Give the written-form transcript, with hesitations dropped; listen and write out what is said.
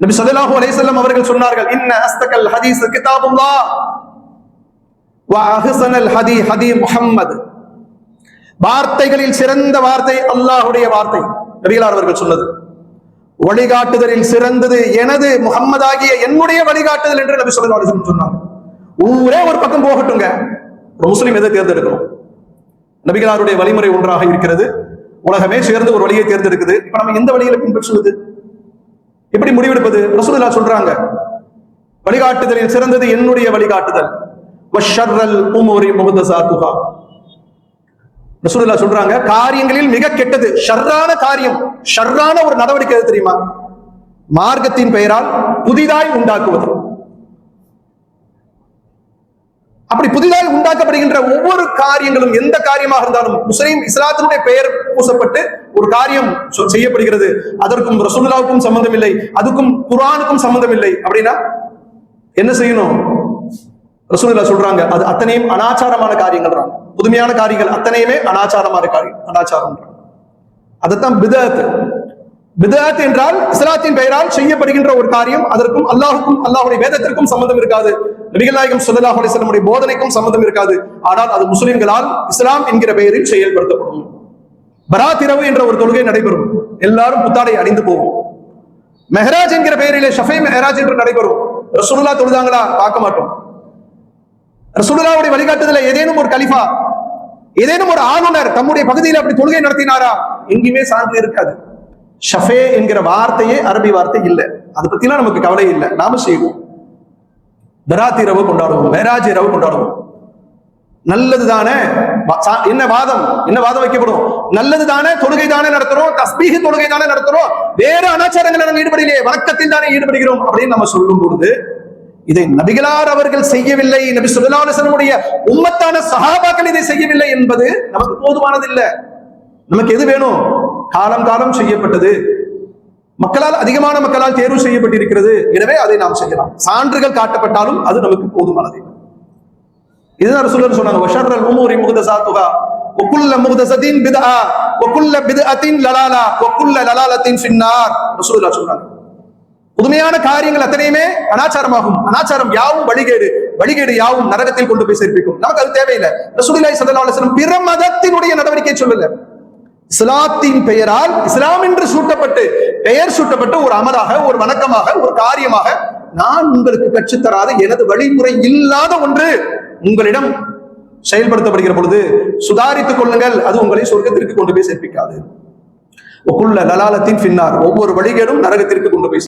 நபி ஸல்லல்லாஹு அலைஹி வஸல்லம் அவர்கள் சொன்னார்கள், இன்ன அஸ்தகல் ஹதீஸ் கிதாபுல்லாஹ் வ அஹ்ஸனல் ஹதி ஹதி முஹம்மது. வார்த்தைகளில் சிறந்த வார்த்தை அல்லாஹ்வுடைய வார்த்தை. நபிகளார் அவர்கள் சொன்னது. வழிகாட்டுதலில் சிறந்தது எனது முஹம்மதாகிய என்னுடைய வழிகாட்டுதல் என்று நபி ஸல்லல்லாஹு அலைஹி வஸல்லம் சொன்னாங்க. ஊரே ஒரு பக்கம் போகட்டுங்க, ஒரு முஸ்லிம் எதை தேர்ந்தெடுக்கணும்? நபிகளாருடைய வழிமுறை ஒன்றாக இருக்கிறது. உலகமே சேர்ந்து ஒரு வழியை தேர்ந்தெடுக்குது. இப்ப நம்ம எந்த வழியில பின்பற்றுவது, எப்படி முடிவெடுப்பது? ரசூலுல்லாஹ் சொல்றாங்க, வழிகாட்டுதலில் சிறந்தது என்னுடைய வழிகாட்டுதல். வஷர்ரல் உமூரி முஹ்தஸாத்துஹா. ரசூலுல்லாஹ் சொல்றாங்க, காரியங்களில் மிக கெட்டது, ஷர்ரான காரியம், ஷர்ரான ஒரு நடவடிக்கை எது தெரியுமா? மார்க்கத்தின் பெயரால் புதிதாய் உண்டாக்குவது. அப்படி புதிதாக உண்டாக்கப்படுகின்ற ஒவ்வொரு காரியங்களும், எந்த காரியமாக இருந்தாலும், முஸ்லிம் இஸ்லாத்தினுடைய பெயர் பூசப்பட்டு ஒரு காரியம் செய்யப்படுகிறது, அதற்கும் ரசூலுல்லாஹ்வுக்கும் சம்பந்தம் இல்லை, அதுக்கும் குர்ஆனுக்கும் சம்பந்தம் இல்லை அப்படின்னா என்ன செய்யணும்? ரசூலுல்லாஹ் சொல்றாங்க, அது அத்தனையும் அனாச்சாரமான காரியங்கள், புதுமையான காரியங்கள் அத்தனையுமே அனாச்சாரமான காரியம், அனாச்சாரம். அதுதான் பிதஅத். பிதஅத் என்றால் இஸ்லாத்தின் பெயரால் செய்யப்படுகின்ற ஒரு காரியம், அதற்கும் அல்லாஹ்வுக்கும் அல்லாஹ்வுடைய வேதத்திற்கும் சம்பந்தம் இருக்காது, நபிகள் நாயகம் ஸல்லல்லாஹு அலைஹி வஸல்லம் உடைய போதனைக்கும் சம்பந்தம் இருக்காது. ஆனால் அது முஸ்லிம்களால் இஸ்லாம் என்கிற பெயரில் செயல்படுத்தப்படும். பராத் இரவு என்ற ஒரு தொழுகை நடைபெறும், எல்லாரும் புத்தாடை அணிந்து போவோம். மெஹராஜ் என்கிற பெயரிலே ஷஃபை மெஹராஜ் என்று நடைபெறும். ரசூலுல்லாஹ் தொழுதாங்களா? பார்க்க மாட்டோம். ரசூலுல்லாஹ்வுடைய வழிகாட்டுதல ஏதேனும் ஒரு கலிஃபா, ஏதேனும் ஒரு ஆளுநர் தம்முடைய பகுதியில் அப்படி தொழுகை நடத்தினாரா? எங்கேயுமே சான்று இருக்காது. ஷஃபே என்கிற வார்த்தையே அரபி வார்த்தை இல்லை. அதை பத்திலாம் நமக்கு கவலை இல்லை, நாம செய்வோம். பராத் இரவு கொண்டாடுவோம், மேராஜ் இரவு கொண்டாடுவோம். நல்லது தானே? என்ன வாதம் வைக்கப்படும்? நல்லது தானே, தொழுகை தானே நடத்துறோம், தஸ்பீஹ் தொழுகை தானே நடத்துறோம், வேறு அனாச்சாரங்களை நம்ம ஈடுபடலையே, வணக்கத்தில் தானே ஈடுபடுகிறோம் அப்படின்னு நம்ம சொல்லும் பொழுது, இதை நபிகளார் அவர்கள் செய்யவில்லை, நபி ஸல்லல்லாஹு அலைஹி வஸல்லம் உடைய உம்மத்தான சஹாபாக்கள் இதை செய்யவில்லை என்பது நமக்கு போதுமானது இல்லை. நமக்கு எது வேணும்? காலம் காலம் செய்யப்பட்டது, மக்களால், அதிகமான மக்களால் தேர்வு செய்யப்பட்டிருக்கிறது, எனவே அதை நாம் செய்யலாம். சான்றுகள் காட்டப்பட்டாலும் அது நமக்கு போதுமானது. இதுதான் ரசூலுல்லாஹ் சொன்னாங்க, வஷர்ரல் உமூரி முஹ்தஸாத்துஹா வகுல்ல முஹ்தஸத்தின் பித்ஆ வகுல்ல பித்அத்தின் லலாலா வகுல்ல லலாலத்தின் ஃபின்னார். ரசூலுல்லாஹ் சொன்னாங்க, புதுமையான காரியங்கள் அத்தனையுமே அனாச்சாரமாகும், அனாச்சாரம் யாவும் வழிகேடு, வழிகேடு யாவும் நரகத்தில் கொண்டு போய் சேர்ப்பிக்கும். நமக்கு அது தேவையில்லை. ரசூலுல்லாஹி ஸல்லல்லாஹு அலைஹி வஸல்லம் பிற மதத்தினுடைய நடவடிக்கை சொல்லல. இஸ்லாத்தின் பெயரால், இஸ்லாம் என்று சூட்டப்பட்டு, பெயர் சூட்டப்பட்டு ஒரு அமலாக, ஒரு வணக்கமாக, ஒரு காரியமாக, நான் உங்களுக்கு கற்றுத்தராத, எனது வழிமுறை இல்லாத ஒன்று உங்களிடம் செயல்படுத்தப்படுகிற பொழுது சுதாரித்துக் கொள்ளுங்கள், அது உங்களை சொர்க்கத்திற்கு கொண்டு போய் சேர்ப்பிக்காது. ஒவ்வொரு லலாலத்தின் பின்னார், ஒவ்வொரு வழிகேடும் நரகத்திற்கு கொண்டு போய்